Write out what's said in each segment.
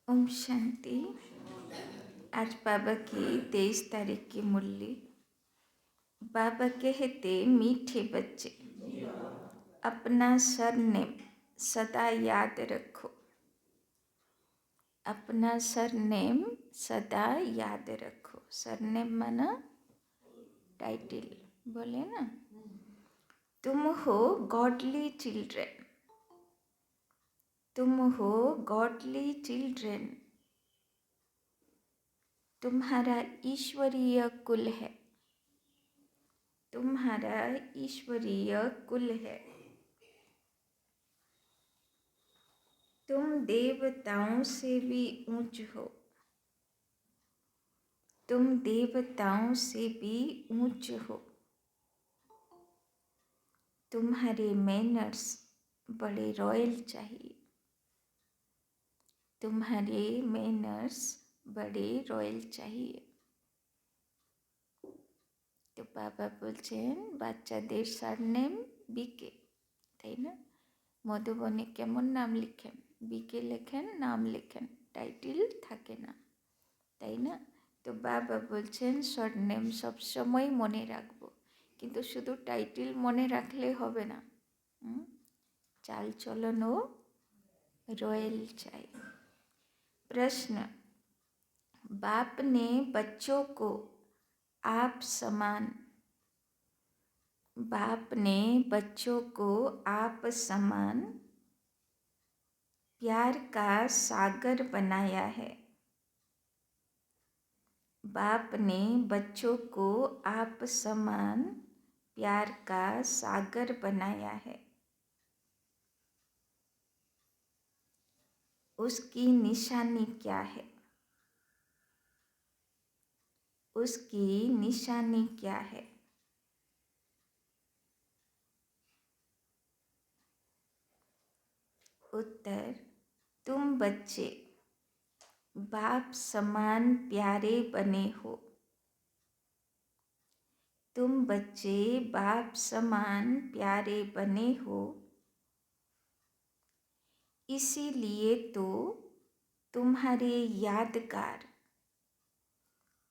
ओम शांति। आज बाबा की 23 तारीख की मुरली। बाबा कहते, मीठे बच्चे अपना सरनेम सदा याद रखो। अपना सरनेम सदा याद रखो। सरनेम माना टाइटल, बोले ना। तुम हो गॉडली चिल्ड्रन। तुम हो गॉडली चिल्ड्रन। तुम्हारा ईश्वरीय कुल है। तुम्हारा ईश्वरीय कुल है। तुम देवताओं से भी ऊंच हो। तुम देवताओं से भी ऊंच हो। तुम्हारे मैनर्स बड़े रॉयल चाहिए। तुम्हारे मैनर्स बड़े रॉयल चाहिए। तो बाबा বলছেন বাচ্চাদের সারনেম বিকে, তাই না? মধুবনে কেমন নাম লিখেন? বিকে লেখেন, নাম লেখেন, টাইটেল থাকে না, তাই না? তো বাবা বলছেন সারনেম সবসময় মনে রাখবো, কিন্তু শুধু টাইটেল মনে রাখলে হবে না। চাল চলনও रॉयल चाहिए। प्रश्न, बाप ने बच्चों को आप समान बाप ने बच्चों को आप समान प्यार का सागर बनाया है। बाप ने बच्चों को आप समान प्यार का सागर बनाया है। उसकी निशानी क्या है? उसकी निशानी क्या है? उत्तर, तुम बच्चे बाप समान प्यारे बने हो। तुम बच्चे बाप समान प्यारे बने हो, इसीलिए तो तुम्हारे यादगार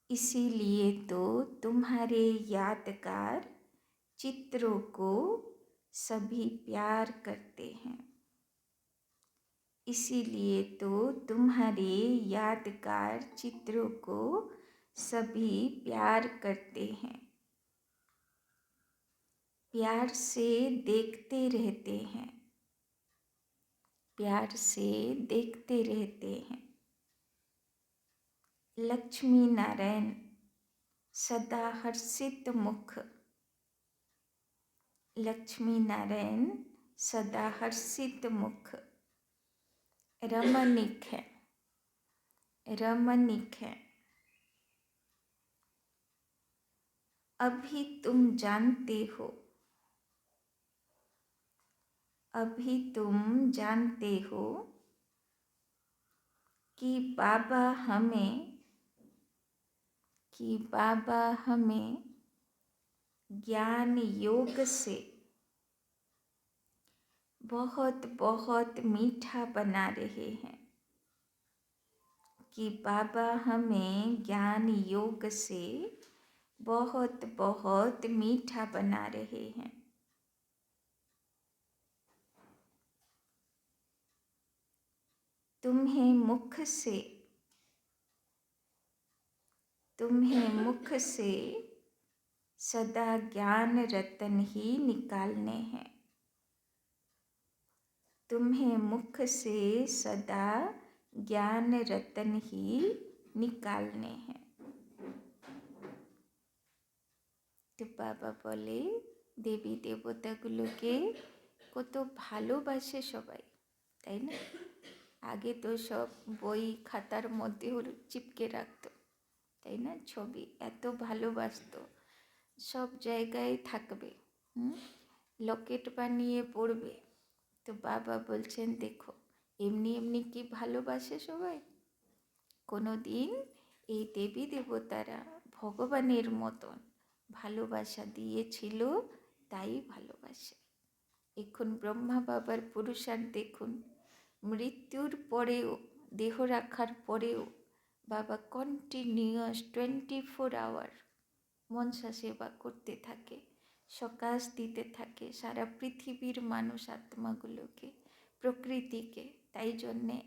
इसीलिए तो तुम्हारे यादगार चित्रों को सभी प्यार करते हैं। इसीलिए तो तुम्हारे यादगार चित्रों को सभी प्यार करते हैं। प्यार से देखते रहते हैं। प्यार से देखते रहते हैं। लक्ष्मी नारायण सदा हर्षित मुख। लक्ष्मी नारायण सदा हर्षित मुख रमणीक है। रमणीक है। अभी तुम जानते हो। अभी तुम जानते हो कि बाबा हमें ज्ञान योग से बहुत बहुत मीठा बना रहे हैं। कि बाबा हमें ज्ञान योग से बहुत बहुत मीठा बना रहे हैं। तुम्हें मुख से सदा ज्ञान रतन ही निकालने हैं। तुम्हें मुख से सदा ज्ञान रतन ही निकालने हैं। तो बाबा बोले देवी देवताগুলোকে কত ভালোবাসে সবাই, তাই না? আগে তো সব বই খাতার মধ্যে চিপকে রাখতো, তাই না? ছবি এত ভালোবাসতো, সব জায়গায় থাকবে, লকেট বানিয়ে পড়বে। তো বাবা বলছেন দেখো এমনি এমনি কি ভালোবাসে সবাই। কোনো দিন এই দেবী দেবতারা ভগবানের মতন ভালোবাসা দিয়েছিল, তাই ভালোবাসে। এখন ব্রহ্মা বাবার পুরুষার্থ দেখুন, মৃত্যুর পরেও দেহ রাখার পরেও বাবা কন্টিনিউয়াস 24 আওয়ার মনসা সেবা করতে থাকে, সকাশ দিতে থাকে সারা পৃথিবীর মানুষ আত্মাগুলোকে, প্রকৃতিকে। তাই জন্যে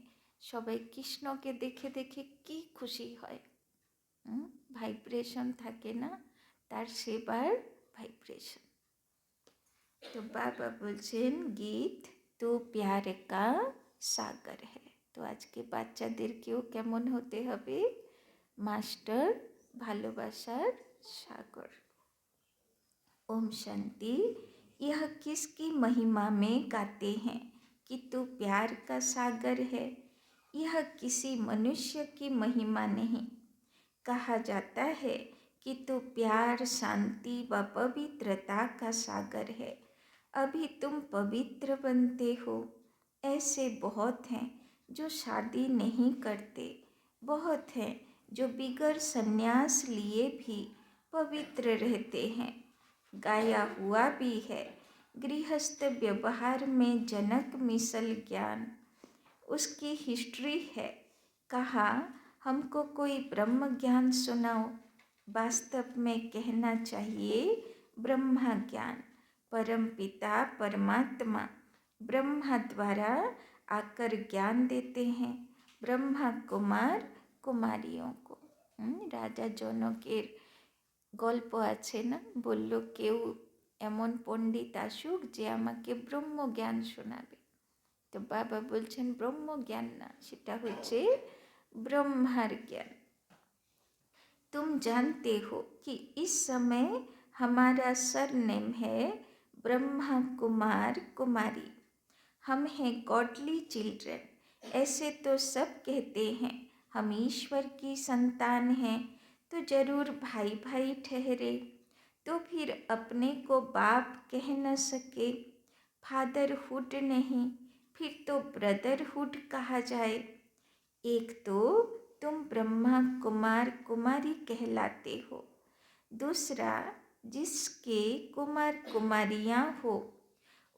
সবাই কৃষ্ণকে দেখে দেখে কি খুশি হয়। ভাইব্রেশন থাকে না তার সেবার ভাইব্রেশন। তো বাবা বলছেন গীত তো প্যার কা সাগর হ্যায়। তো আজকে বাচ্চাদেরকেও কেমন হতে হবে? মাস্টার, ভালোবাসার সাগর। ओम शांति। यह किसकी महिमा में गाते हैं कि तू प्यार का सागर है? यह किसी मनुष्य की महिमा नहीं। कहा जाता है कि तू प्यार, शांति व पवित्रता का सागर है। अभी तुम पवित्र बनते हो। ऐसे बहुत हैं जो शादी नहीं करते, बहुत हैं जो बिगर संन्यास लिए भी पवित्र रहते हैं। गाया हुआ भी है गृहस्थ व्यवहार में जनक मिसल ज्ञान। उसकी हिस्ट्री है। कहा हमको कोई ब्रह्म ज्ञान सुनाओ। वास्तव में कहना चाहिए ब्रह्मा ज्ञान। परम पिता परमात्मा ब्रह्मा द्वारा आकर ज्ञान देते हैं ब्रह्मा कुमार कुमारियों को। राजा जनकेर গল্প আছে না, বলল কেউ এমন পণ্ডিত আসুক যে আমাকে ব্রহ্মজ্ঞান শোনাবে। তো বাবা বলছেন ব্রহ্মজ্ঞান না, সেটা হচ্ছে ब्रह्मार ज्ञान। तुम जानते हो कि इस समय हमारा सरनेम है ब्रह्मा कुमार कुमारी। हम हैं गॉडली चिल्ड्रन। ऐसे तो सब कहते हैं हम ईश्वर की संतान हैं, तो जरूर भाई भाई ठहरे। तो फिर अपने को बाप कह न सके, फादरहुड नहीं, फिर तो ब्रदरहुड कहा जाए। एक तो तुम ब्रह्मा कुमार कुमारी कहलाते हो, दूसरा जिसके कुमार कुमारियाँ हो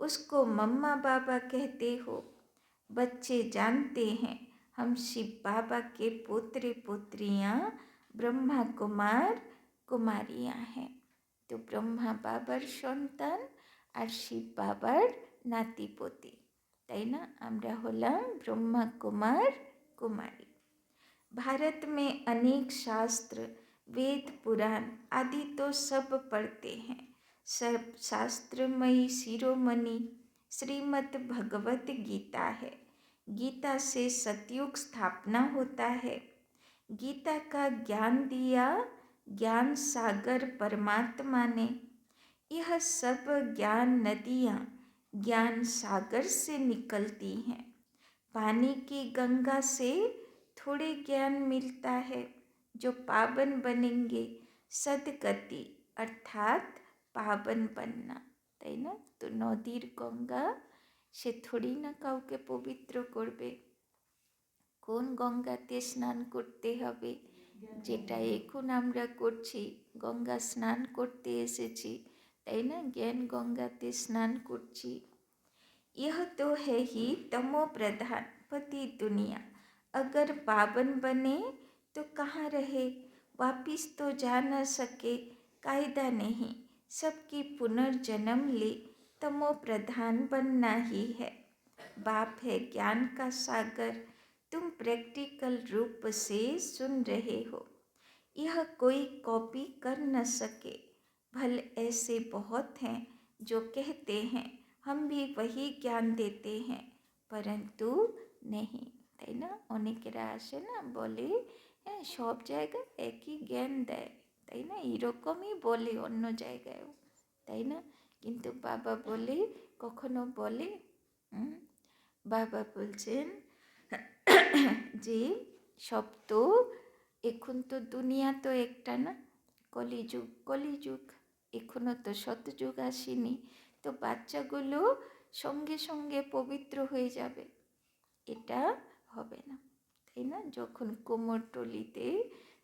उसको मम्मा बाबा कहते हो। बच्चे जानते हैं हम शिव बाबा के पोत्रे पोत्रियाँ ब्रह्मा कुमार कुमारियाँ हैं। तो ब्रह्मा बाबार सन्तान और शिव बाबार नातीपोती, ताई ना आमरा हलाम ब्रह्मा कुमार कुमारी। भारत में अनेक शास्त्र, वेद, पुराण आदि तो सब पढ़ते हैं। सब शास्त्रमयी शिरोमणि श्रीमद् भगवत गीता है। गीता से सतयुग स्थापना होता है। गीता का ज्ञान दिया ज्ञान सागर परमात्मा ने। यह सब ज्ञान नदियाँ ज्ञान सागर से निकलती हैं। पानी की गंगा से थोड़े ज्ञान मिलता है जो पावन बनेंगे। सदगति अर्थात पावन बनना, ताई ना। तो नदीर गंगा से थोड़ी ना काउके पवित्र करबे। কোন গঙ্গাতে স্নান করতে হবে, যেটা এখন আমরা করছি, গঙ্গা স্নান করতে এসেছি, তাই না, জ্ঞান গঙ্গাতে স্নান করছি। यह तो है ही तमो प्रधान पति दुनिया। अगर पावन बने तो कहाँ रहे, वापिस तो जा न सके, कायदा नहीं, सबकी पुनर्जन्म ले, तमो प्रधान बनना ही है। बाप है ज्ञान का सागर, तुम प्रैक्टिकल रूप से सुन रहे हो। यह कोई कॉपी कर न सके। भल ऐसे बहुत हैं जो कहते हैं हम भी वही ज्ञान देते हैं, परंतु नहीं, তাই না। অনেকেরা আসে না, বলে হ্যাঁ সব জায়গায় একই জ্ঞান দেয়, তাই না, এরকমই বলে অন্য জায়গায়ও, তাই না। কিন্তু বাবা বলে, কখনো বলে, বাবা বলছেন যে সব তো এখন তো দুনিয়া তো একটা না, কলিযুগ কলিযুগ, এখনো তো সতযুগ আসেনি। তো বাচ্চাগুলো সঙ্গে সঙ্গে পবিত্র হয়ে যাবে, এটা হবে না, তাই না। যখন কোমরটলিতে,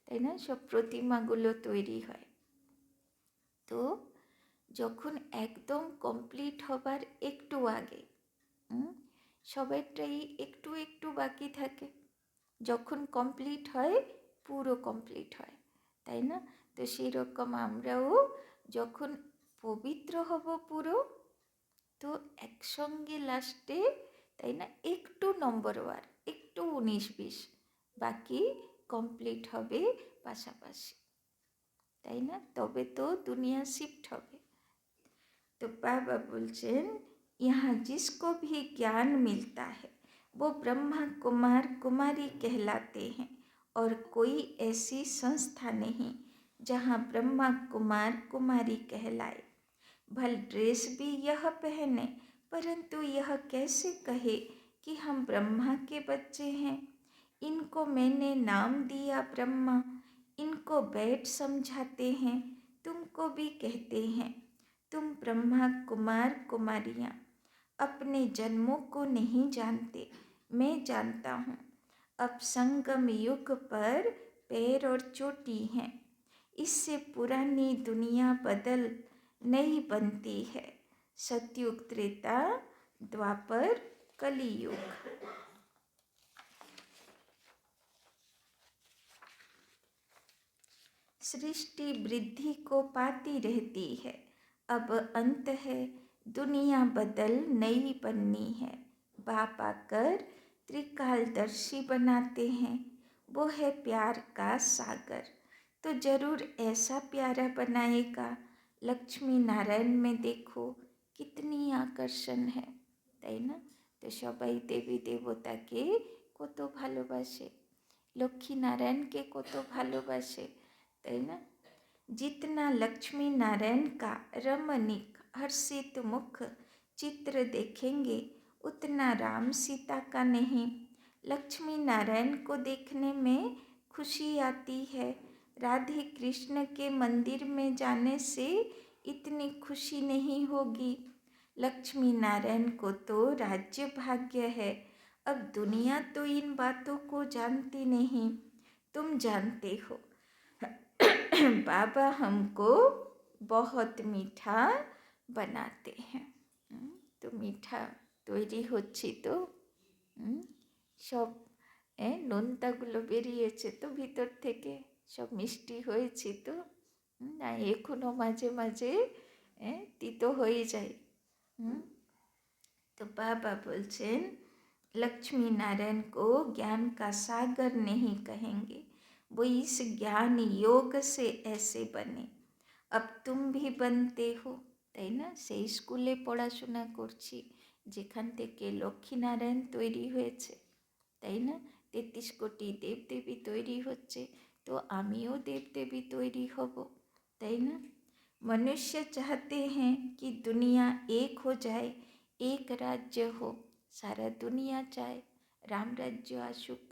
তাই না, সব প্রতিমাগুলো তৈরি হয়, তো যখন একদম কমপ্লিট হবার একটু আগে সবাইটাই একটু একটু বাকি থাকে, যখন কমপ্লিট হয় পুরো কমপ্লিট হয়, তাই না? তো সেই রকম আমরাও যখন পবিত্র হব পুরো, তো একসঙ্গে লাস্টে, তাই না, একটু নম্বর ওয়ার, একটু 19-20, বাকি কমপ্লিট হবে পাশাপাশি, তাই না? তবে তো দুনিয়া শিফট হবে। तो बाबा बोलचेन, यहाँ जिसको भी ज्ञान मिलता है वो ब्रह्मा कुमार कुमारी कहलाते हैं, और कोई ऐसी संस्था नहीं जहाँ ब्रह्मा कुमार कुमारी कहलाए। भल ड्रेस भी यह पहने, परंतु यह कैसे कहे कि हम ब्रह्मा के बच्चे हैं। इनको मैंने नाम दिया ब्रह्मा, इनको बैठ समझाते हैं, तुमको भी कहते हैं। तुम ब्रह्मा कुमार कुमारियाँ अपने जन्मों को नहीं जानते, मैं जानता हूँ। अब संगम युग पर पैर और चोटी हैं, इससे पुरानी दुनिया बदल नई बनती है। सतयुग, त्रेता, द्वापर, कलियुग। सृष्टि वृद्धि को पाती रहती है, अब अंत है, दुनिया बदल नई बननी है। बाप आकर त्रिकालदर्शी बनाते हैं, वो है प्यार का सागर, तो जरूर ऐसा प्यारा बनाएगा। लक्ष्मी नारायण में देखो कितनी आकर्षण है, তাই না? তো সবাই দেবী দেবতাকে কত ভালোবাসে, লক্ষ্মী নারায়ণকে কত ভালোবাসে, তাই না? जितना लक्ष्मी नारायण का रमणीक हर्षित मुख चित्र देखेंगे, उतना राम सीता का नहीं। लक्ष्मी नारायण को देखने में खुशी आती है, राधे कृष्ण के मंदिर में जाने से इतनी खुशी नहीं होगी। लक्ष्मी नारायण को तो राज्य भाग्य है। अब दुनिया तो इन बातों को जानती नहीं, तुम जानते हो। बाबा हमको बहुत मीठा बनाते हैं। তো মিঠা তৈরি হচ্ছি তো, সব নোনতাগুলো বেরিয়েছে তো ভিতর থেকে, সব মিষ্টি হয়েছি তো, না এখনও মাঝে মাঝে তিতো হয়ে যায়। तो बाबा बोलचेन, लक्ष्मी नारायण को ज्ञान का सागर नहीं कहेंगे, वो इस ज्ञान योग से ऐसे बने। अब तुम भी बनते हो, তাই না? সেই স্কুলে পড়াশোনা করছি যেখান থেকে লক্ষ্মীনারায়ণ তৈরি হয়েছে, তাই না? 33 কোটি দেবদেবী তৈরি হচ্ছে, তো আমিও দেবদেবী তৈরি হব, তাই না? मनुष्य चाहते हैं कि दुनिया एक हो जाए, एक राज्य हो, सारा दुनिया चाय राम राज्य आसुक,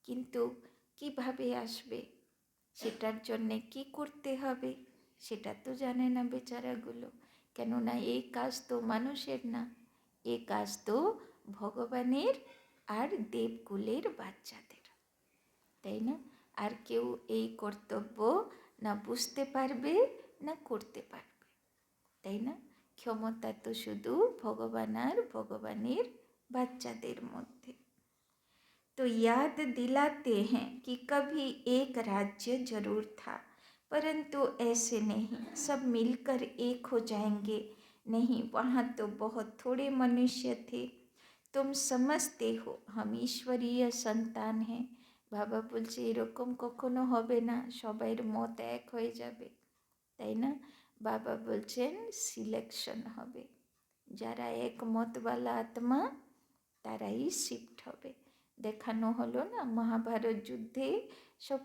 কিন্তু কিভাবে আসবে, সেটার জন্যে কি করতে হবে সেটা তো জানে না বেচারাগুলো, কেননা এই কাজ তো মানুষের না, এই কাজ তো ভগবানের আর দেবকুলের বাচ্চাদের, তাই না? আর কেউ এই কর্তব্য না বুঝতে পারবে না করতে পারবে, তাই না? ক্ষমতা তো শুধু ভগবান আর ভগবানের বাচ্চাদের মধ্যে। तो याद दिलाते हैं कि कभी एक राज्य जरूर था, परंतु ऐसे नहीं सब मिलकर एक हो जाएंगे, नहीं, वहाँ तो बहुत थोड़े मनुष्य थे। तुम समझते हो हम ईश्वरीय संतान हैं। বাবা বলছে এরকম কখনো হবে না, সবাইয়ের মত এক হয়ে যাবে, তাই না? বাবা বলছেন সিলেকশন হবে, যারা একমতওয়ালা আত্মা তারাই শিফট হবে। দেখানো হলো না মহাভারত যুদ্ধে সব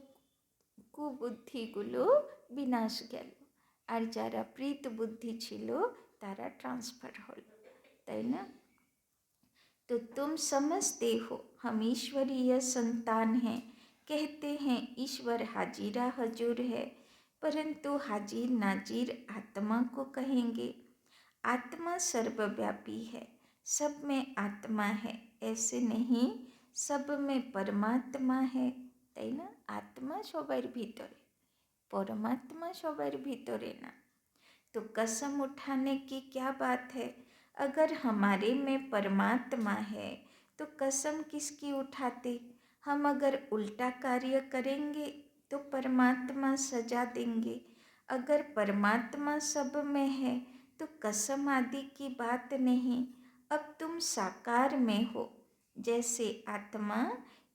কুবুদ্ধিগুলো বিনাশ গেল, আর যারা প্রীত বুদ্ধি ছিল তারা ট্রান্সফার হলো, তাই না? तो तुम समझते हो हम ईश्वरीय संतान हैं, कहते हैं ईश्वर हाजिरा हजूर है, परंतु हाजिर नाजिर आत्मा को कहेंगे। आत्मा सर्वव्यापी है, सब में आत्मा है, ऐसे नहीं सब में परमात्मा है, তাই না? আত্মা সবার ভিতরে, परमात्मा সবার ভিতরে না। तो कसम उठाने की क्या बात है, अगर हमारे में परमात्मा है तो कसम किसकी उठाते, हम अगर उल्टा कार्य करेंगे तो परमात्मा सजा देंगे। अगर परमात्मा सब में है तो कसम आदि की बात नहीं। अब तुम साकार में हो। जैसे आत्मा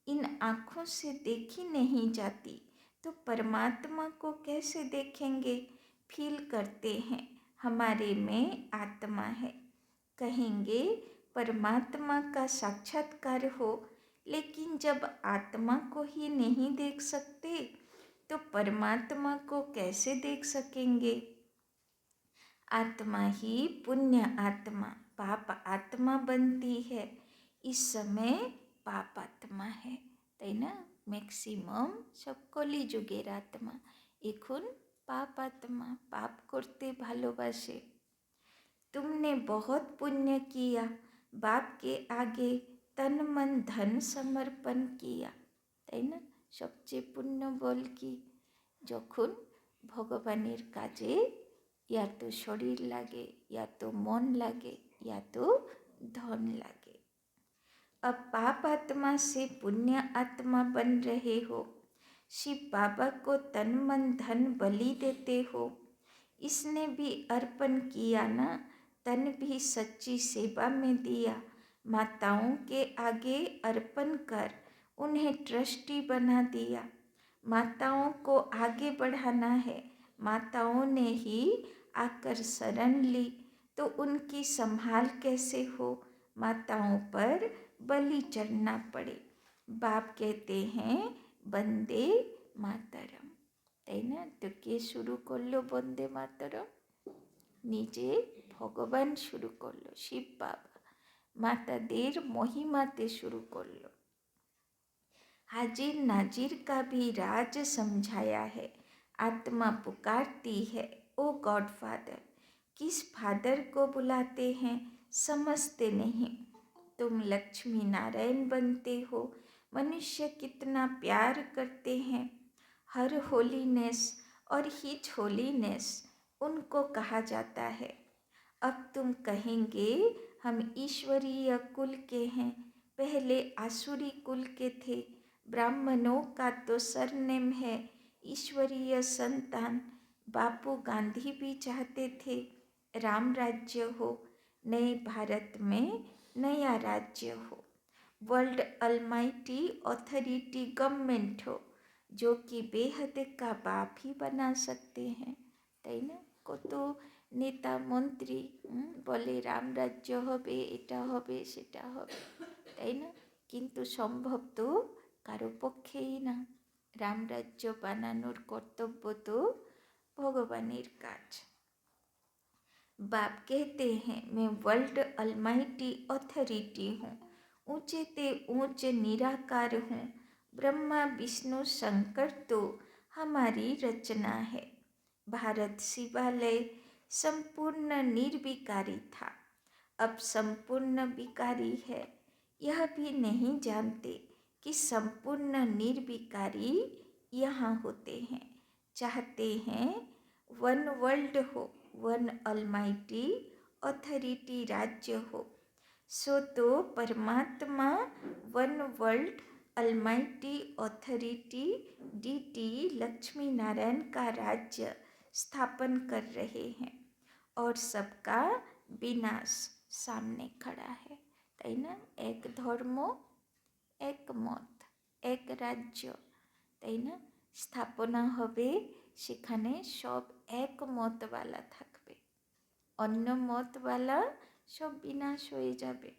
इन आँखों से देखी नहीं जाती तो परमात्मा को कैसे देखेंगे? फील करते हैं हमारे में आत्मा है। कहेंगे परमात्मा का साक्षात्कार हो, लेकिन जब आत्मा को ही नहीं देख सकते तो परमात्मा को कैसे देख सकेंगे? आत्मा ही पुण्य आत्मा पाप आत्मा बनती है। इस समय पाप आत्मा है, তাই না? ম্যাক্সিমাম সব কলিযুগের আত্মা এখন পাপ আত্মা, পাপ করতে ভালোবাসে। तुमने बहुत पुण्य किया, बाप के आगे तन मन धन समर्पण किया, তাই না? সবচেয়ে পুণ্য বল কি? যখন ভগবানের কাজে या तो शरीर लगे, या तो मन लगे, या तो धन लगे। अब पाप आत्मा से पुण्य आत्मा बन रहे हो। शिव बाबा को तन मन धन बलि देते हो। इसने भी अर्पण किया ना, तन भी सच्ची सेवा में दिया। माताओं के आगे अर्पण कर उन्हें ट्रस्टी बना दिया। माताओं को आगे बढ़ाना है। माताओं ने ही आकर शरण ली तो उनकी संभाल कैसे हो? माताओं पर बलि चढ़ना पड़े। बाप कहते हैं वंदे मातरम, তাই না? তো কে শুরু করলো বন্দে মাতরম? নিজে ভগবান শুরু করলো, শিব বাবা মাতাদের মহিমাতে শুরু করলো। हाजिर नाजिर का भी राज समझाया है। आत्मा पुकारती है ओ गॉड फादर। किस फादर को बुलाते हैं समझते नहीं। तुम लक्ष्मी नारायण बनते हो। मनुष्य कितना प्यार करते हैं। हर होलीनेस और हिज होलीनेस उनको कहा जाता है। अब तुम कहेंगे हम ईश्वरीय कुल के हैं, पहले आसुरी कुल के थे। ब्राह्मणों का तो सरनेम है ईश्वरीय संतान। बापू गांधी भी चाहते थे राम राज्य हो, नए भारत में नया राज्य हो, वर्ल्ड अलमाइटी ऑथोरिटी गवर्नमेंट हो, जो कि बेहद का बाप ही बना सकते हैं, তাই না? কত নেতা মন্ত্রী বলে রাম রাজ্য হবে, এটা হবে, সেটা হবে, তাই না? কিন্তু সম্ভব তো কারো পক্ষেই না। রামরাজ্য বানানোর কর্তব্য তো ভগবানের কাজ। बाप कहते हैं मैं वर्ल्ड अलमाइटी ऑथोरिटी हूँ, ऊंचे ते ऊंच निराकार हूँ। ब्रह्मा विष्णु शंकर तो हमारी रचना है। भारत शिवालय संपूर्ण निर्विकारी था, अब संपूर्ण विकारी है। यह भी नहीं जानते कि संपूर्ण निर्विकारी यहाँ होते हैं। चाहते हैं वन वर्ल्ड हो, वन अलमाइटी ऑथोरिटी राज्य हो। सो तो परमात्मा one world almighty authority deity Lakshmi Narayan का राज्य स्थापन कर रहे हैं और सबका विनाश सामने खड़ा है, তাই না? এক ধর্ম এক মত এক রাজ্য, তাই না? স্থাপনা হবে, সেখানে সব এক মতওয়ালা থাকবে, অন্য মতওয়ালা সব বিনাশ হয়ে যাবে।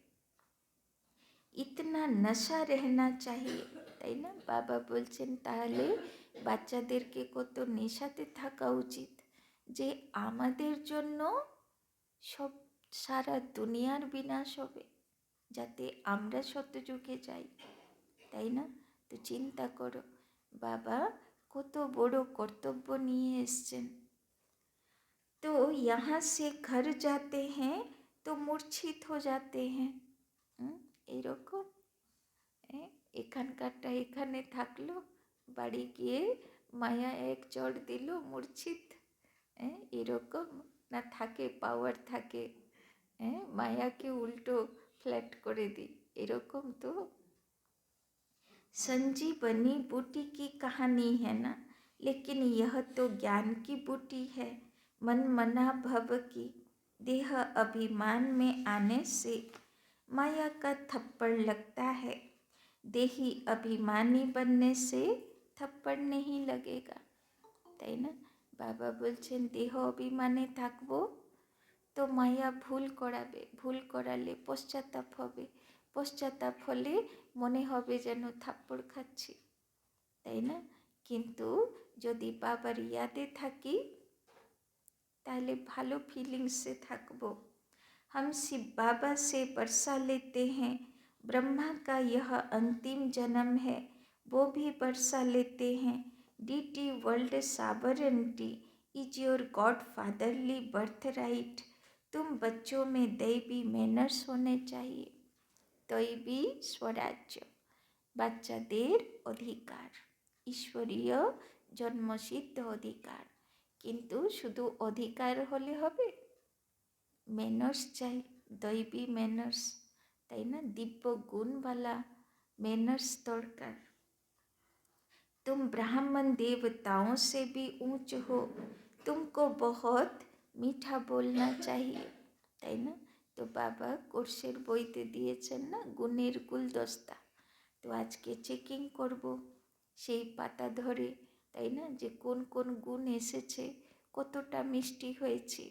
ইতনা নশা रहना चाहिए, তাই না? বাবা বলছেন তাহলে বাচ্চাদেরকে কত নেশাতে থাকা উচিত, যে আমাদের জন্য সব সারা দুনিয়ার বিনাশ হবে, যাতে আমরা সত্যযুগে যাই, তাই না? তো চিন্তা করো বাবা কত বড় কর্তব্য নিয়ে এসছেন। তো यहाँ से घर जाते हैं तो मूर्छित हो जाते हैं। এরকম এখানকারটা এখানে থাকলো, বাড়ি গিয়ে মায়া এক চড় দিল, মূর্ছিত। এরকম না থাকে, পাওয়ার থাকে, মায়াকে উল্টো ফ্ল্যাট করে দিই, এরকম তো। संजीवनी बूटी की कहानी है ना, लेकिन यह तो ज्ञान की बूटी है। मन मना भव की, देह अभिमान में आने से माया का थप्पड़ लगता है। देही अभिमानी बनने से थप्पड़ नहीं लगेगा, তাই না? বাবা বলছেন দেহ অভিমানে থাকবো তো মায়া ভুল করাবে, ভুল করালে পশ্চাতাপ হবে, পশ্চাতাপ হলে মনে হবে যেন থাপ্পড় খাচ্ছি, তাই না? কিন্তু যদি বাবার ইয়াদে থাকি তাহলে ভালো ফিলিংসে থাকবো। हम शिव बाबा से बरसा लेते हैं, ब्रह्मा का यह अंतिम जन्म है, वो भी बरसा लेते हैं। Deity world sovereignty is your god fatherly birthright. तुम बच्चों में दैवी मैनर्स होने चाहिए। दैवी स्वराज्य বাচ্চাদের অধিকার, ঈশ্বরীয় জন্মসিদ্ধ অধিকার। কিন্তু শুধু অধিকার হলে হবে, मैनर्स चाहिए, दैवी मैनर्स, তাই না? दिव्य गुण वाला मैनर्स दरकार। तुम ब्राह्मण देवताओं से भी ऊंच हो, तुमको बहुत मीठा बोलना चाहिए, তাই না? তো বাবা কোর্সের বইতে দিয়েছেন না গুণের গুলদস্তা, তো আজকে চেকিং করব সেই পাতা ধরে, তাই না, যে কোন কোন গুণ এসেছে, কতটা মিষ্টি হয়েছি,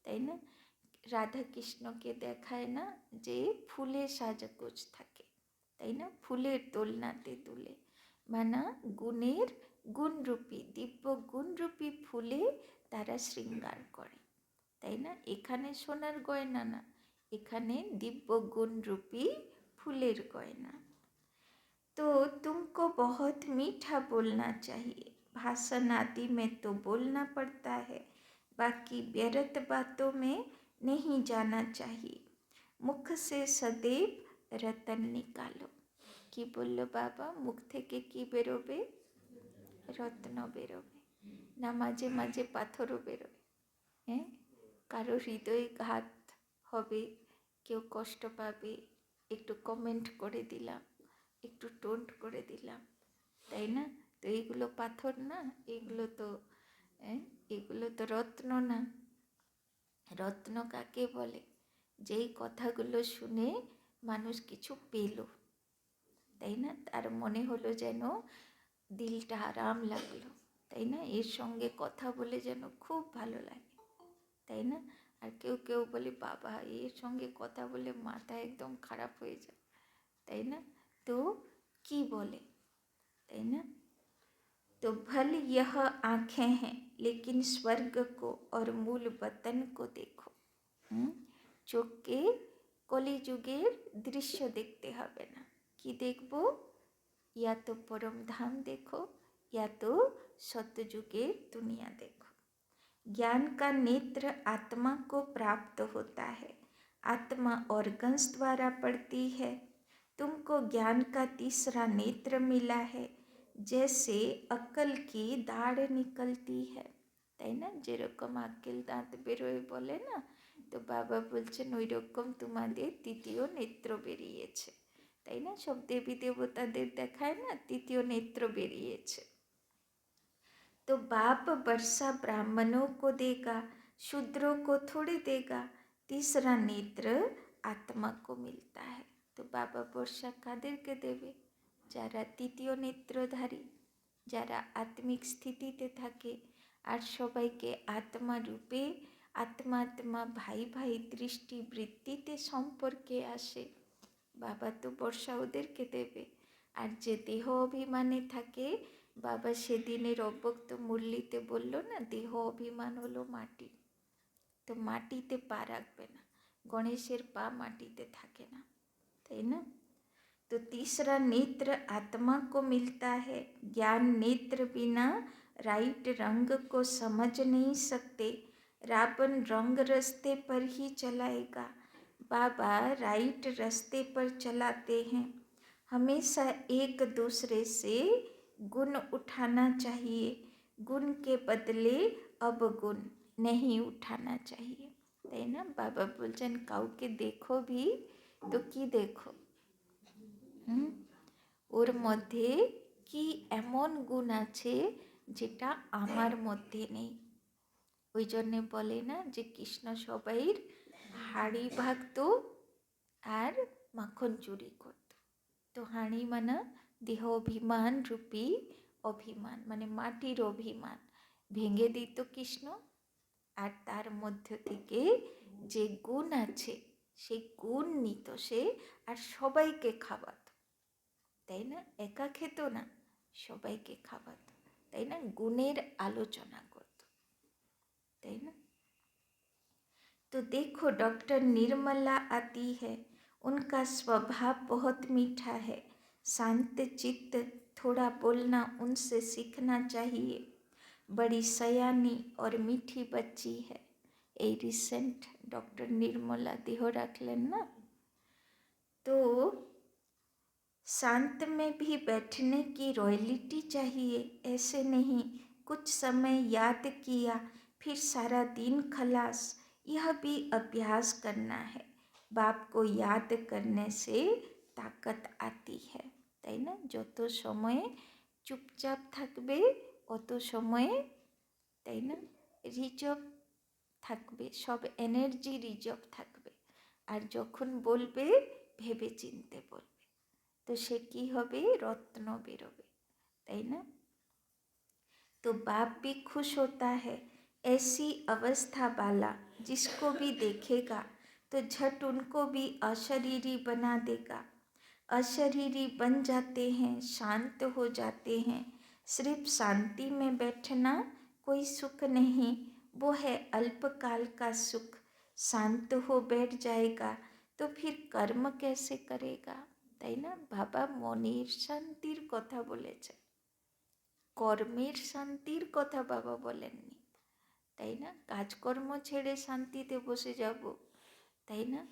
তাই না? রাধা কৃষ্ণকে দেখায় না যে ফুলে সাজগোজ থাকে, তাই না? ফুলের দোলনাতে দুলে, মানে গুণের গুণরূপী দিব্য গুণরূপী ফুলে তারা শৃঙ্গার করে, তাই না? এখানে সোনার গয়না না, এখানে দিব্য গুণরূপী ফুলের গয়না। तो तुमको बहुत मीठा बोलना चाहिए, भाषण आदि में तो बोलना पड़ता है, बाकी व्यर्थ बातों में नहीं जाना चाहिए। मुख से सदैव रतन निकालो। কি বললো বাবা? মুখ থেকে কি বেরোবে? রত্ন বেরোবে, না মাঝে মাঝে পাথরও বেরোবে? হ্যাঁ, কারো হৃদয়ে ঘাত হবে, কেউ কষ্ট পাবে, একটু কমেন্ট করে দিলাম, একটু টোন্ট করে দিলাম, তাই না? তো এইগুলো পাথর না, এগুলো তো রত্ন না। রত্ন কাকে বলে? যেই কথাগুলো শুনে মানুষ কিছু পেল, তাই না, তার মনে হলো যেন দিলটা আরাম লাগলো, তাই না, এর সঙ্গে কথা বলে যেন খুব ভালো লাগে, তাই না? আর কেউ কেউ বলে বাবা এর সঙ্গে কথা বলে মাথা একদম খারাপ হয়ে যায়, তাই না? তো কি বলে, তাই না? तो भल यह आँखें हैं, लेकिन स्वर्ग को और मूल वतन को देखो। চোখকে কলিযুগের দৃশ্য দেখতে হবে না, কি দেখবো? या तो परम धाम देखो, या तो सत्ययुगेर दुनिया देखो। ज्ञान का नेत्र आत्मा को प्राप्त होता है, आत्मा ऑर्गन्स द्वारा पड़ती है। तुमको ज्ञान का तीसरा नेत्र मिला है, जैसे अक्ल की दाढ़ निकलती है, তাই না? যেরকম আক্কেল দাঁত বেরোয় বলে না, তো বাবা বলছেন ওই রকম তোমাদের তৃতীয় নেত্র বেরিয়েছে, তাই না? সব দেবী দেবতাদের দেখায় না তৃতীয় নেত্র বেরিয়েছে। तो बाप वर्षा ब्राह्मणों को देगा, शूद्रों को थोड़ी देगा, तीसरा नेत्र आत्मा को मिलता है। तो बाबा वर्षा কাদেরকে দেবে? যারা তৃতীয় নেত্রধারী, যারা আত্মিক স্থিতিতে থাকে, আর সবাইকে আত্মা রূপে আত্মা আত্মা ভাই ভাই দৃষ্টি বৃত্তিতে সম্পর্কে আসে, বাবা তো বর্ষা ওদেরকে দেবে। আর যে দেহ অভিমানে থাকে, বাবা সেদিনের অব্যক্ত মুরলিতে বলল না, দেহ অভিমান হলো মাটি, তো মাটিতে পা রাখবে না, গণেশের পা মাটিতে থাকে না, তাই না? तो तीसरा नेत्र आत्मा को मिलता है। ज्ञान नेत्र बिना राइट रंग को समझ नहीं सकते, रावण रंग रास्ते पर ही चलाएगा, बाबा राइट रास्ते पर चलाते हैं। हमेशा एक दूसरे से गुण उठाना चाहिए, गुण के बदले अवगुण नहीं उठाना चाहिए, তাই না? বাবা বলছেন কাউকে দেখো ভি তো কি দেখো, ওর মধ্যে কি এমন গুণ আছে যেটা আমার মধ্যে নেই। ওই জন্যে বলে না যে কৃষ্ণ সবাইর হাড়ি ভাগতো আর মাখন চুরি করত। তো হাঁড়ি মানে দেহ অভিমান রূপী অভিমান, মানে মাটির অভিমান ভেঙে দিত কৃষ্ণ। আর তার মধ্য থেকে যে গুণ আছে সেই গুণ নিত সে, আর সবাইকে খাওয়াতো, তাই না? একা খেত না, সবাইকে খাওয়াতো, তাই না? গুণের আলোচনা করত, তাই না? तो देखो डॉक्टर निर्मला आती है, उनका स्वभाव बहुत मीठा है, शांत चित्त, थोड़ा बोलना उनसे सीखना चाहिए, बड़ी सयानी और मीठी बच्ची है। ये रिसेंट डॉक्टर निर्मला देह रखलें ना। तो शांत में भी बैठने की रॉयलिटी चाहिए, ऐसे नहीं कुछ समय याद किया फिर सारा दिन खलास, यह भी अभ्यास करना है। बाप को याद करने से ताकत आती है, তাই না? যত সময় চুপচাপ থাকবে অত সময়, তাই না, রিজার্ভ থাকবে, সব এনার্জি রিজার্ভ থাকবে। আর যখন বলবে ভেবে চিনতে বলবে, তো সে কি হবে? রত্ন বেরোবে, তাই না? तो बाप भी खुश होता है, ऐसी अवस्था वाला जिसको भी देखेगा तो झट उनको भी अशरीरी बना देगा। अशरीरी बन जाते हैं, शांत हो जाते हैं। सिर्फ शांति में बैठना कोई सुख नहीं, वो है अल्पकाल का सुख। शांत हो बैठ जाएगा तो फिर कर्म कैसे करेगा, তাই না? বাবা মনের শান্তির কথা বলেছে, কর্মের শান্তির কথা বাবা বলেননি, তাই না? কাজকর্ম ছেড়ে শান্তিতে বসে যাব, তাই না?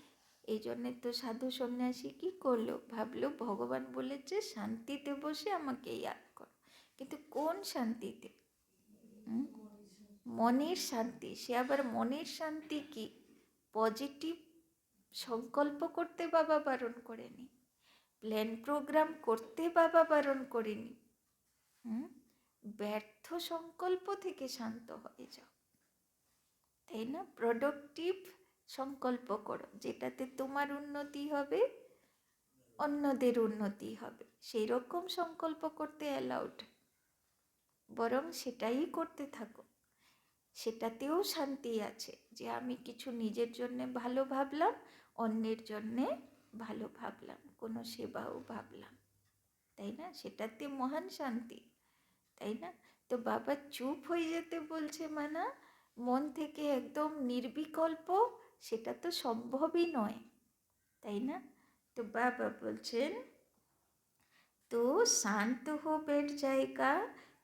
এই জন্যে তো সাধু সন্ন্যাসী কী করলো? ভাবলো ভগবান বলেছে শান্তিতে বসে আমাকে ইয়াদ করো, কিন্তু কোন শান্তিতে? মনের শান্তি। সে আবার মনের শান্তি কি? পজিটিভ সংকল্প করতে বাবা বারণ করেনি, প্ল্যান প্রোগ্রাম করতে বাবা বারণ করেনি। ব্যর্থ সংকল্প থেকে শান্ত হয়ে যাও, তাই না? প্রোডাক্টিভ সংকল্প করো, যেটাতে তোমার উন্নতি হবে, অন্যদের উন্নতি হবে, সেই রকম সংকল্প করতে অ্যালাউড। বরং সেটাই করতে থাকো, সেটাতেও শান্তি আছে, যে আমি কিছু নিজের জন্যে ভালো ভাবলাম, অন্যের জন্যে ভালো ভাবলাম, কোনো সেবাও ভাবলাম, তাই না? সেটাতে মহান শান্তি, তাই না? তো বাবা চুপ হয়ে যেতে বলছে মানা, মন থেকে একদম নির্বিকল্প, সেটা তো সম্ভবই নয়, তাই না? তো বাবা বলছেন तो शांत हो बैठ जाएगा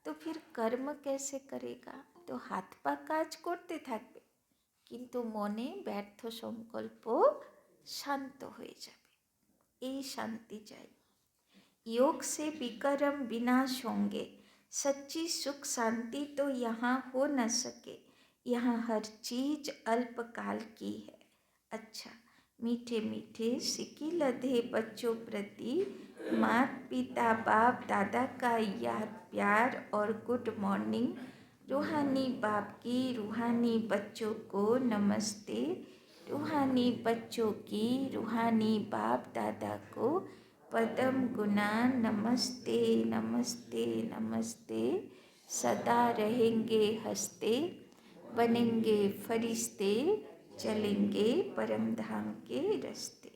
तो फिर कर्म कैसे करेगा, তো হাত পা কাজ করতে থাকবে কিন্তু মনে ব্যর্থ সংকল্প শান্ত হয়ে যাবে, এই শান্তি চাই। योग से विकर्म विनाश होंगे, सच्ची सुख शांति तो यहाँ हो न सके, यहाँ हर चीज अल्पकाल की है। अच्छा, मीठे मीठे सिक्की लधे बच्चों प्रति माता पिता बाप दादा का याद प्यार और गुड मॉर्निंग। रूहानी बाप की रूहानी बच्चों को नमस्ते, रूहानी बच्चों की रूहानी बाप दादा को पदम गुना नमस्ते नमस्ते नमस्ते। सदा रहेंगे हंसते, बनेंगे फरिश्ते, चलेंगे परम धाम के रास्ते।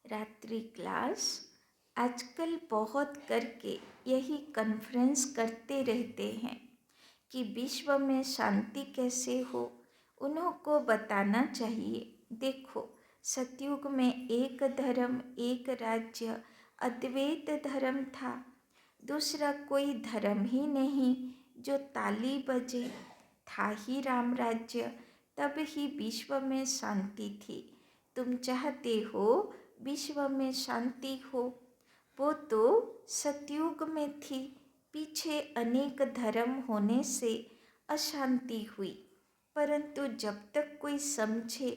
रात्रि क्लास। आजकल बहुत करके यही कॉन्फ्रेंस करते रहते हैं कि विश्व में शांति कैसे हो, उन्हों को बताना चाहिए। देखो, सतयुग में एक धर्म एक राज्य अद्वैत धर्म था, दूसरा कोई धर्म ही नहीं, जो ताली बजे, था ही राम राज्य, तब ही विश्व में शांति थी। तुम चाहते हो विश्व में शांति हो, वो तो सतयुग में थी, पीछे अनेक धर्म होने से अशांति हुई, परंतु जब तक कोई समझे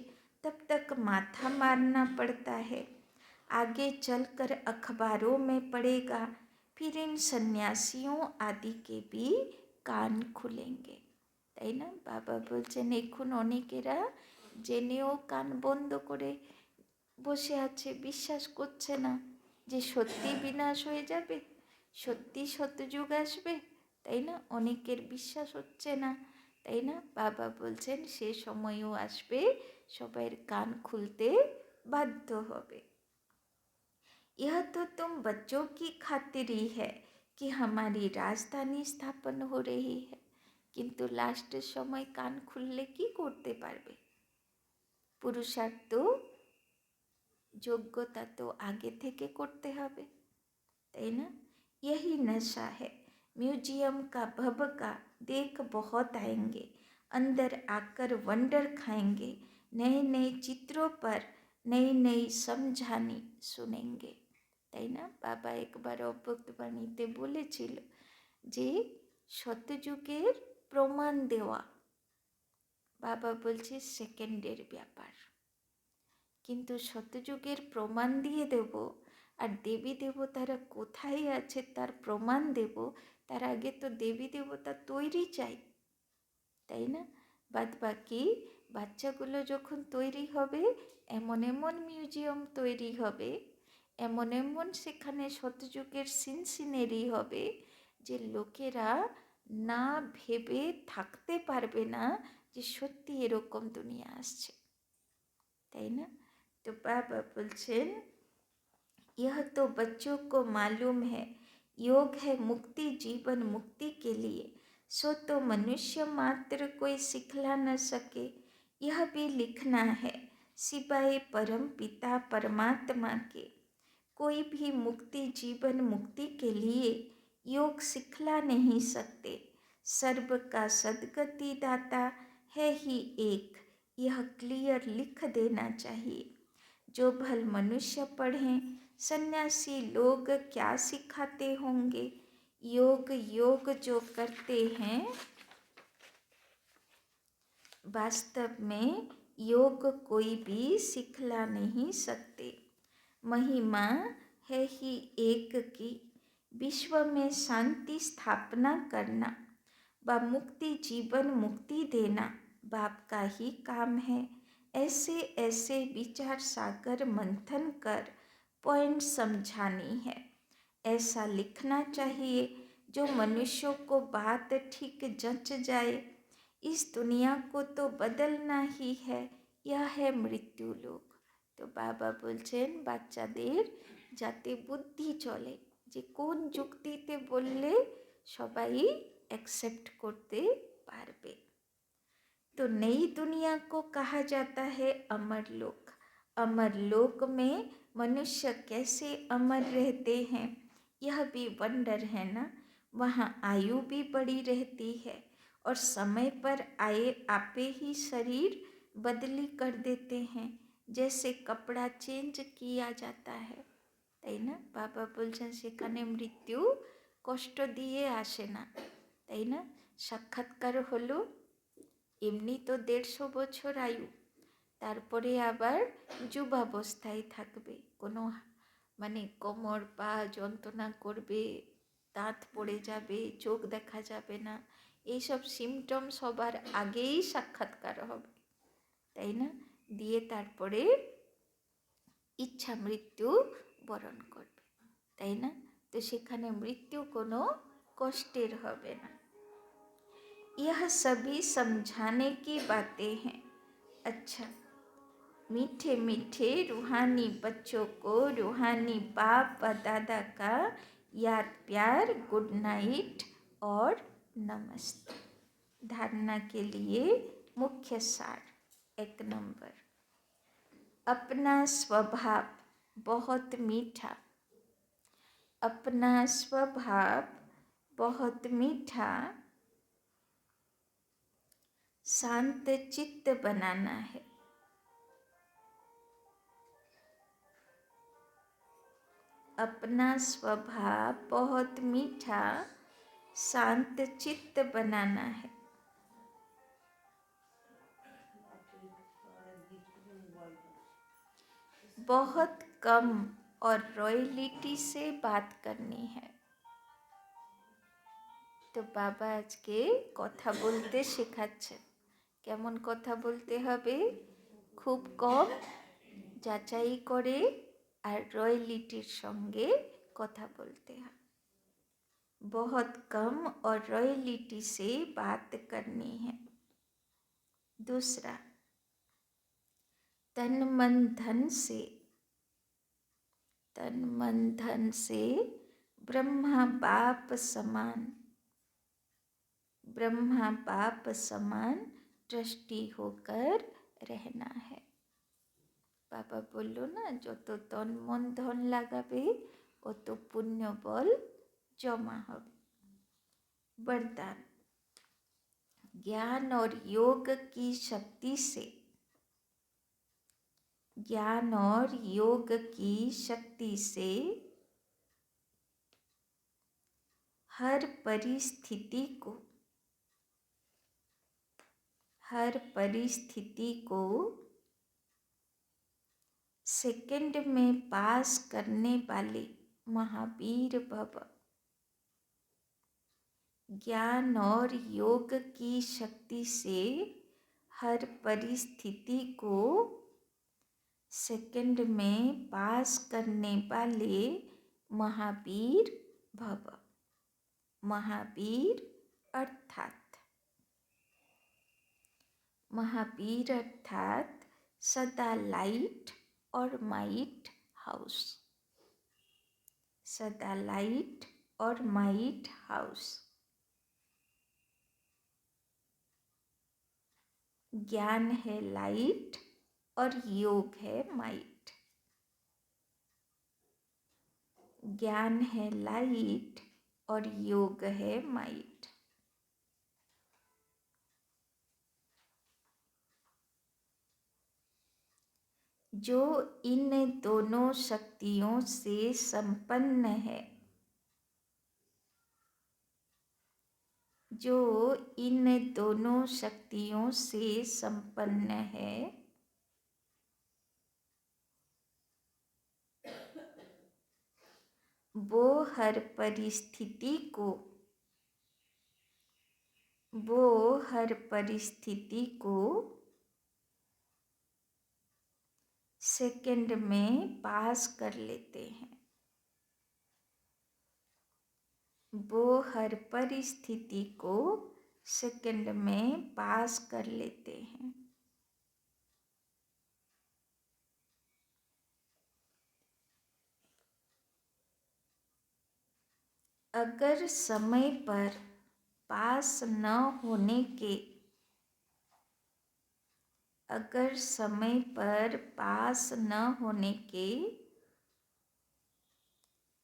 तब तक माथा मारना पड़ता है। आगे चलकर अखबारों में पड़ेगा, फिर इन सन्यासियों आदि के भी কান খুলেঙ্গে। তাই না? বাবা বলছেন এখন অনেকেরা জেনেও কান বন্ধ করে বসে আছে, বিশ্বাস করছে না যে সত্যি বিনাশ হয়ে যাবে, সত্যি সত্যযুগ আসবে, তাই না? অনেকের বিশ্বাস হচ্ছে না, তাই না? বাবা বলছেন সে সময়ও আসবে, সবাইয়ের কান খুলতে বাধ্য হবে। यह तो तुम बच्चों की खातिर ही है कि हमारी राजधानी स्थापन हो रही है, কিন্তু লাস্টের সময় কান খুললে কি করতে পারবে? পুরুষার্থ যোগ্যতা তো আগে থেকে করতে হবে, তাই না? यही नशा है, म्यूजियम का भभका देख बहुत आएंगे, अंदर आकर वंडर खाएंगे, नए नए चित्रों पर नई नई समझानी सुनेंगे। তাই না? বাবা একবার অভ্যুক্তবাণীতে বলেছিল যে শতযুগের প্রমাণ দেওয়া, বাবা বলছে সেকেন্ডের ব্যাপার, কিন্তু শতযুগের প্রমাণ দিয়ে দেব আর দেবী দেবতারা কোথায় আছে তার প্রমাণ দেব, তার আগে তো দেবী দেবতা তৈরি চাই, তাই না? বাদ বাকি বাচ্চাগুলো যখন তৈরি হবে, এমন এমন মিউজিয়াম তৈরি হবে, এমন এমন সেখানে শতযুগের সিনসিনেরি হবে যে লোকেরা না ভেবে থাকতে পারবে না যে সত্যি এরকম দুনিয়া আসছে, তাই না? तो बाबा बोलছেন यह तो बच्चों को मालूम है, योग है मुक्ति जीवन मुक्ति के लिए, सो तो मनुष्य मात्र कोई सिखला न सके, यह भी लिखना है सिवाय परम पिता परमात्मा के, कोई भी मुक्ति जीवन मुक्ति के लिए योग सिखला नहीं सकते, सर्व का सद्गति दाता है ही एक, यह क्लियर लिख देना चाहिए। जो भल मनुष्य पढ़ें सन्यासी लोग क्या सिखाते होंगे, योग योग जो करते हैं वास्तव में योग कोई भी सिखला नहीं सकते, महिमा है ही एक की, विश्व में शांति स्थापना करना व मुक्ति जीवन मुक्ति देना बाप का ही काम है। ऐसे ऐसे विचार सागर मंथन कर पॉइंट समझानी है, ऐसा लिखना चाहिए जो मनुष्यों को बात ठीक जच जाए। इस दुनिया को तो बदलना ही है, यह है मृत्यु लोक। তো বাবা বলছেন বাচ্চাদের যাতে বুদ্ধি চলে যে কোন যুক্তিতে বললে সবাই অ্যাকসেপ্ট করতে পারবে। तो नई दुनिया को कहा जाता है अमर लोक। अमर लोक में मनुष्य कैसे अमर रहते हैं, यह भी वंडर है ना। वहाँ आयु भी बड़ी रहती है और समय पर आए आपे ही शरीर बदली कर देते हैं, जैसे कपड़ा चेंज किया जाता है, তাই না? বাবা বলছেন সেখানে মৃত্যু কষ্ট দিয়ে আসে না, তাই না? সাক্ষাৎকার হলো এমনি তো 150 বছর আয়ু, তারপরে আবার যুবাবস্থায় থাকবে, কোনো মানে কোমর পা যন্ত্রণা করবে, দাঁত পড়ে যাবে, চোখ দেখা যাবে না, এইসব সিমটম সবার আগেই সাক্ষাৎকার হবে, তাই না? দিয়ে তারপরে ইচ্ছা মৃত্যু বরণ করবে, তাই না? তো সেখানে মৃত্যু কোনো কষ্টের হবে না। यह सभी समझाने की बातें हैं। अच्छा, मीठे मीठे रूहानी बच्चों को रूहानी बाप व दादा का याद प्यार, गुड नाइट और नमस्ते। धारणा के लिए मुख्य सार 1 नंबर, अपना स्वभाव बहुत मीठा, अपना स्वभाव बहुत मीठा शांत चित्त बनाना है। अपना स्वभाव बहुत मीठा शांत चित्त बनाना है। बहुत कम और रॉयलिटी से बात करनी है। तो बाबा আজকে কথা বলতে শেখাচ্ছেন। কেমন কথা বলতে হবে? খুব কম যাচাই করে আর রয়্যালিটির সঙ্গে কথা বলতে হয়। बहुत कम और रॉयलिटी से बात करनी है। दूसरा, तन मन धन से ब्रह्मा बाप समान दृष्टि होकर रहना है। बाबा बोलो ना, जो तो तन मन धन लगाबे ओ तो पुण्य बल जमा होबे। वरदान, ज्ञान और योग की शक्ति से हर परिस्थिति को सेकंड में पास करने वाले महावीर भव। ज्ञान और योग की शक्ति से हर परिस्थिति को सेकंड में पास करने वाले महावीर भव। महावीर अर्थात सदा लाइट और माइट हाउस। सदा लाइट और माइट हाउस। ज्ञान है लाइट और योग है माइट। ज्ञान है लाइट और योग है माइट। जो इन दोनों शक्तियों से संपन्न है, जो इन दोनों शक्तियों से संपन्न है, वो हर परिस्थिति को सेकंड में पास कर लेते हैं। वो हर परिस्थिति को सेकंड में पास कर लेते हैं। अगर समय पर पास न होने के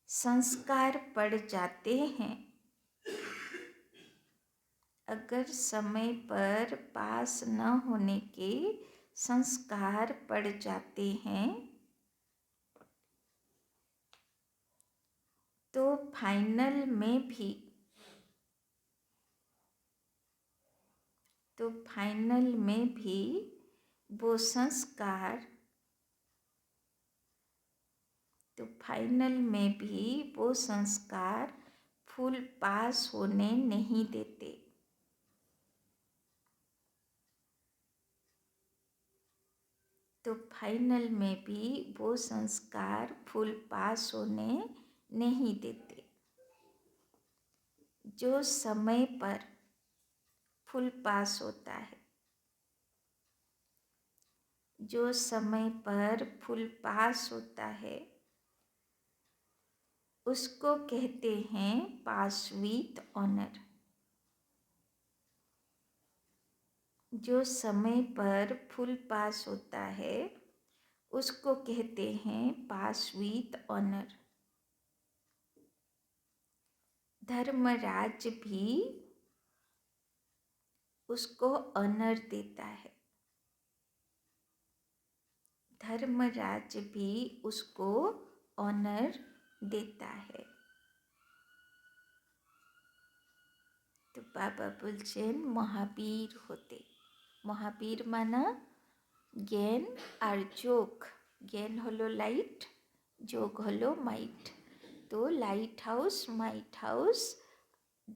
संस्कार पड़ जाते हैं, अगर समय पर पास न होने के संस्कार पड़ जाते हैं, तो फाइनल में भी वो संस्कार फुल पास होने नहीं देते। तो फाइनल में भी वो संस्कार फुल पास होने नहीं देते। जो समय पर फुल पास होता है, जो समय पर फुल पास होता है, उसको कहते हैं पास विथ ऑनर। जो समय पर फुल पास होता है, उसको कहते हैं पास विथ ऑनर। धर्मराज भी उसको ऑनर देता है। धर्मराज भी उसको ऑनर देता है। तो बाबा बोलছেন महावीर होते। महावीर माना জ্ঞান আর যোগ। জ্ঞান হলো লাইট যোগ হলো মাইট। তো লাইট হাউস মাইট হাউস,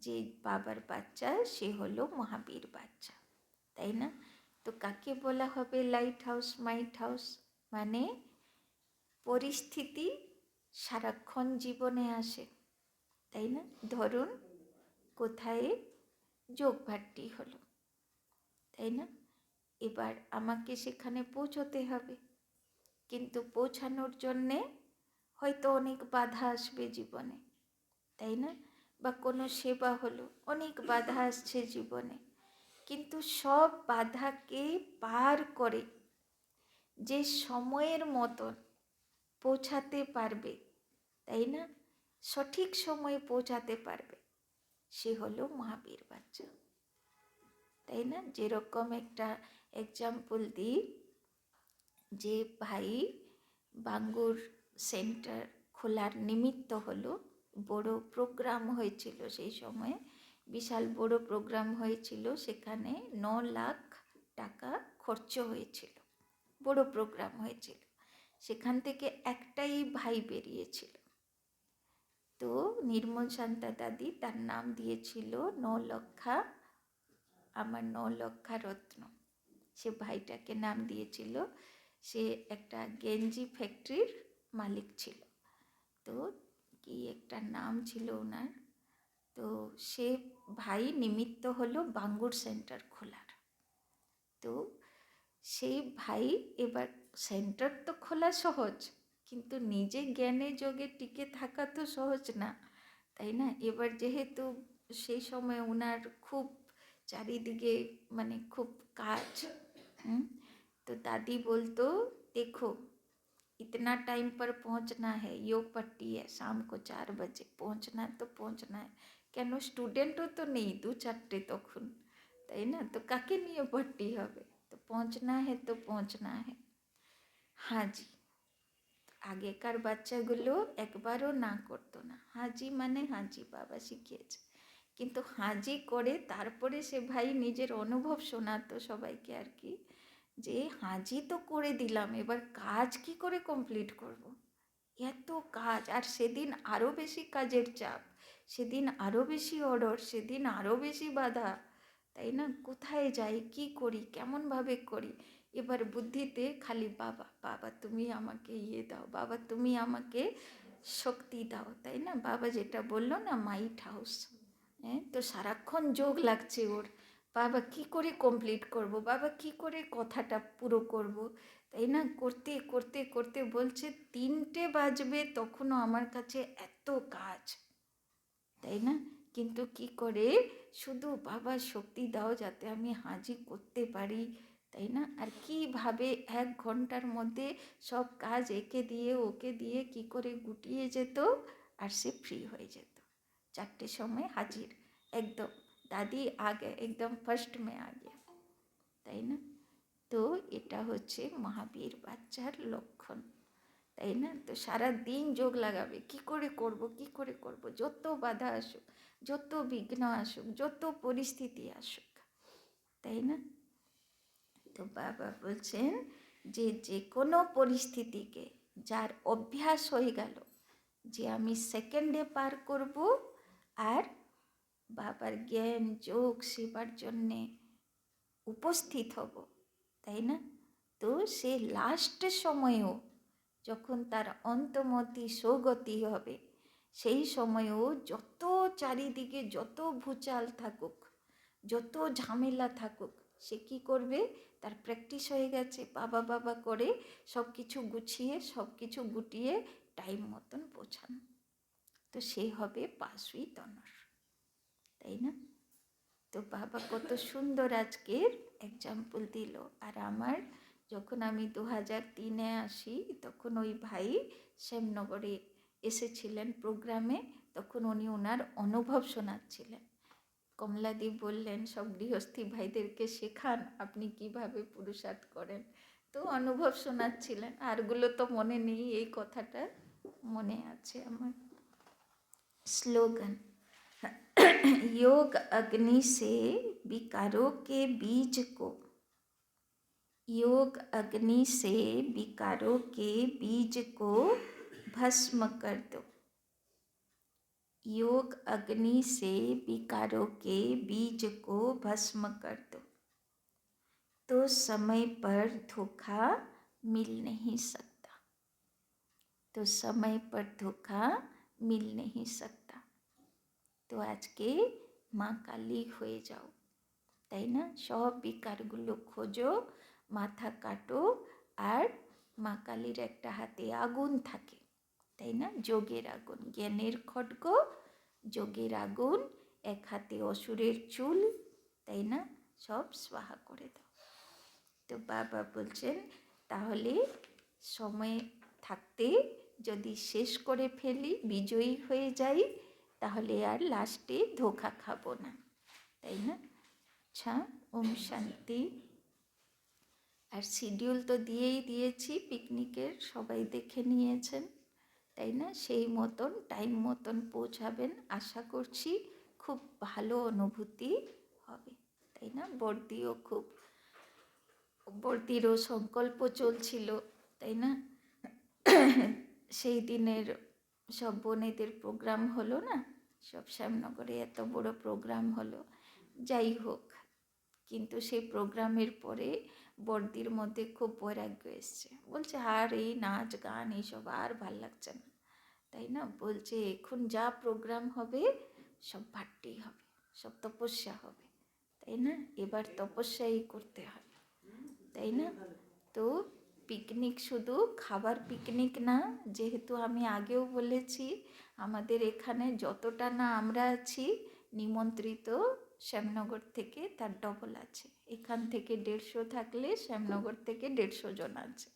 যে বাবার বাচ্চা সে হলো মহাবীর বাচ্চা, তাই না? তো কাকে বলা হবে লাইট হাউস মাইট হাউস? মানে পরিস্থিতি সারাক্ষণ জীবনে আসে, তাই না? ধরুন কোথায় যোগঘাটতি হলো, তাই না? এবার আমাকে সেখানে পৌঁছতে হবে, কিন্তু পৌঁছানোর জন্যে হয়তো অনেক বাধা আসবে জীবনে, তাই না? বা কোনো সেবা হলো, অনেক বাধা আসছে জীবনে, কিন্তু সব বাধাকে পার করে যে সময়ের মতন পৌঁছাতে পারবে, তাই না? সঠিক সময়ে পৌঁছাতে পারবে, সে হলো মহাবীর বাচ্চা, তাই না? যেরকম একটা এক্সাম্পল দিই, যে ভাই বাঙ্গুর সেন্টার খোলার নিমিত্ত হলো, বড় প্রোগ্রাম হয়েছিল সেই সময়ে, বিশাল বড় প্রোগ্রাম হয়েছিল, সেখানে 9 লাখ টাকা খরচ হয়েছিল, বড় প্রোগ্রাম হয়েছিল, সেখান থেকে একটাই ভাই বেরিয়েছিল। তো নির্মল শান্তা দাদি তার নাম দিয়েছিল 9 লক্ষা, আমার 9 লক্ষা রত্ন, সে ভাইটাকে নাম দিয়েছিল। সে একটা গেঞ্জি ফ্যাক্টরির মালিক ছিল, তো কি একটা নাম ছিল ওনার। তো সে ভাই নিমিত্ত হলো বাঙ্গুর সেন্টার খোলার। তো সেই ভাই, এবার সেন্টার তো খোলা সহজ, কিন্তু নিজে জ্ঞানে যোগে টিকে থাকা তো সহজ না, তাই না? এবার যেহেতু সেই সময় ওনার খুব চারিদিকে মানে খুব কাজ, तो दादी बोलतो देखो इतना टाइम पर पहुंचना है, योग पट्टी है शाम को 4 बजे पहुंचना है, तो पहुंचना है, কেন স্টুডেন্টও তো নেই 2-4টে তখন, তাই না? তো কাকে নিয়ে ভর্তি হবে? তো পৌঁছনা है तो পৌঁছনা है। হাজি, আগেকার বাচ্চাগুলো একবারও না করতো না, হাজি মানে হাজি, বাবা শিখিয়েছে, কিন্তু হাজি করে তারপরে সে ভাই নিজের অনুভব শোনাতো সবাইকে আর কি, যে হাজি তো করে দিলাম, এবার কাজ কি করে কমপ্লিট করব, এত কাজ, আর সেদিন আরও বেশি কাজের চাপ, সেদিন আরও বেশি অর্ডার, সেদিন আরও বেশি বাধা, তাই না? কোথায় যাই, কি করি, কেমনভাবে করি, এবার বুদ্ধিতে খালি বাবা বাবা তুমি আমাকে ইয়ে দাও, বাবা তুমি আমাকে শক্তি দাও, তাই না? বাবা যেটা বললো না মাইট হাউস, হ্যাঁ, তো সারাক্ষণ যোগ লাগছে ওর, বাবা কি করে কমপ্লিট করব, বাবা কি করে কথাটা পুরো করব, তাই না? করতে করতে করতে বলছে 3টে বাজবে তখনও আমার কাছে এত কাজ, তাই না? কিন্তু কি করে, শুধু বাবা শক্তি দাও যাতে আমি হাজি করতে পারি, তাই না? আর কীভাবে 1 ঘন্টার মধ্যে সব কাজ একে দিয়ে ওকে দিয়ে কি করে গুটিয়ে যেত, আর সে ফ্রি হয়ে যেত, 4টের সময় হাজির, একদম দাদি আগে, একদম ফার্স্ট মে আগে, তাই না? তো এটা হচ্ছে মহাবীর বাচ্চার লক্ষণ, তাই না? তো সারা দিন যোগ লাগাবে, কি করে করব, কি করে করব, যত বাধা আসুক, যত বিঘ্ন আসুক, যত পরিস্থিতি আসুক, তাই না? তো বাবা বলছেন যে যে কোনো পরিস্থিতিকে যার অভ্যাস হয়ে গেল যে আমি সেকেন্ডে পার করব, আর বাবার জ্ঞান যোগ সেবার জন্যে উপস্থিত হব, তাই না? তো সে লাস্ট সময়েও যখন তার অন্তমতি সৌগতি হবে, সেই সময়েও যত চারিদিকে যত ভূচাল থাকুক, যত ঝামেলা থাকুক, সে কী করবে, তার প্র্যাকটিস হয়ে গেছে, বাবা বাবা করে সব কিছু গুছিয়ে সব কিছু গুটিয়ে টাইম মতন পৌঁছানো, তো সে হবে পাশুই তনর, তাই না? তো বাবা কত সুন্দর আজকের এক্সাম্পল দিল। আর আমার যখন আমি 2003-এ আসি, তখন ওই ভাই শ্যামনগরে এসেছিলেন প্রোগ্রামে, তখন উনি ওনার অনুভব শোনাচ্ছিলেন। কমলাদি বললেন সব গৃহস্থী ভাইদেরকে শেখান আপনি কিভাবে পুরুষার্থ করেন, তো অনুভব শোনাচ্ছিলেন, আরগুলো তো মনে নেই, এই কথাটা মনে আছে আমার। স্লোগান, योग अग्नि से विकारों के बीज को, योग अग्नि से विकारों के बीज को भस्म कर दो। योग अग्नि से विकारों के बीज को भस्म कर दो, तो समय पर धोखा मिल नहीं सकता। तो समय पर धोखा मिल नहीं सकता। तो आज के মা কালী হয়ে যাও, তাই না? সব বিকারগুলো খোঁজো, মাথা কাটো, আর মা কালীর একটা হাতে আগুন থাকে, তাই না? যোগের আগুন, জ্ঞানের খড়গ, যোগের আগুন, এক হাতে অসুরের চুল, তাই না? সব স্বাহা করে দাও। তো বাবা বলছেন তাহলে সময় থাকতে যদি শেষ করে ফেলি, বিজয়ী হয়ে যাই, তাহলে আর লাস্টে ধোঁকা খাবো না, তাই না? আচ্ছা, ওম শান্তি। আর শিডিউল তো দিয়েই দিয়েছি পিকনিকের, সবাই দেখে নিয়েছেন, তাই না? সেই মতন টাইম মতন পৌঁছাবেন আশা করছি। খুব ভালো অনুভূতি হবে, তাই না? বর্দিরও সংকল্প চলছিল, তাই না? সেই দিনের সব বোনেদের প্রোগ্রাম হলো না, সব শ্যামনগরে এত বড় প্রোগ্রাম হলো। যাই হোক, কিন্তু সেই প্রোগ্রামের পরে বর্দির মধ্যে খুব বৈরাগ্য এসছে। বলছে আর এই নাচ গান এইসব আর ভাল লাগছে না, তাই না? বলছে এখন যা প্রোগ্রাম হবে সব ভাট্টি হবে, সব তপস্যা হবে, তাই না? এবার তপস্যাই করতে হবে, তাই না? তো পিকনিক শুধু খাবার পিকনিক না, যেহেতু আমি আগেও বলেছি আমাদের এখানে যতটা না আমরা আছি নিমন্ত্রিত শ্যামনগর থেকে তার ডবল আছে। এখান থেকে 150 থাকলে শ্যামনগর থেকে 150 জন আছে,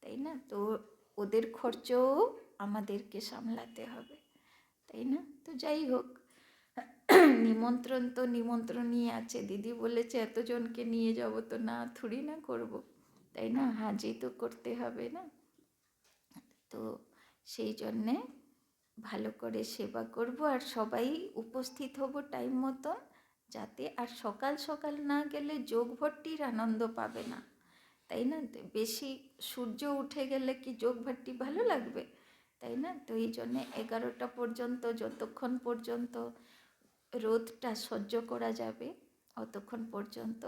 তাই না? তো ওদের খরচও আমাদেরকে সামলাতে হবে, তাই না? তো যাই হোক, নিমন্ত্রণ তো নিমন্ত্রণই আছে। দিদি বলেছে এতজনকে নিয়ে যাব, তো না থুড়ি না করব, তাই না? হাজি তো করতে হবে না? তো সেই জন্যে ভালো করে সেবা করব আর সবাই উপস্থিত হব টাইম মতন, যাতে আর সকাল সকাল না গেলে যোগভট্টির আনন্দ পাবে না, তাই না? বেশি সূর্য উঠে গেলে কি যোগভট্টি ভালো লাগবে, তাই না? তো এই জন্যে 11টা পর্যন্ত, যতক্ষণ পর্যন্ত রোদটা সহ্য করা যাবে অতক্ষণ পর্যন্ত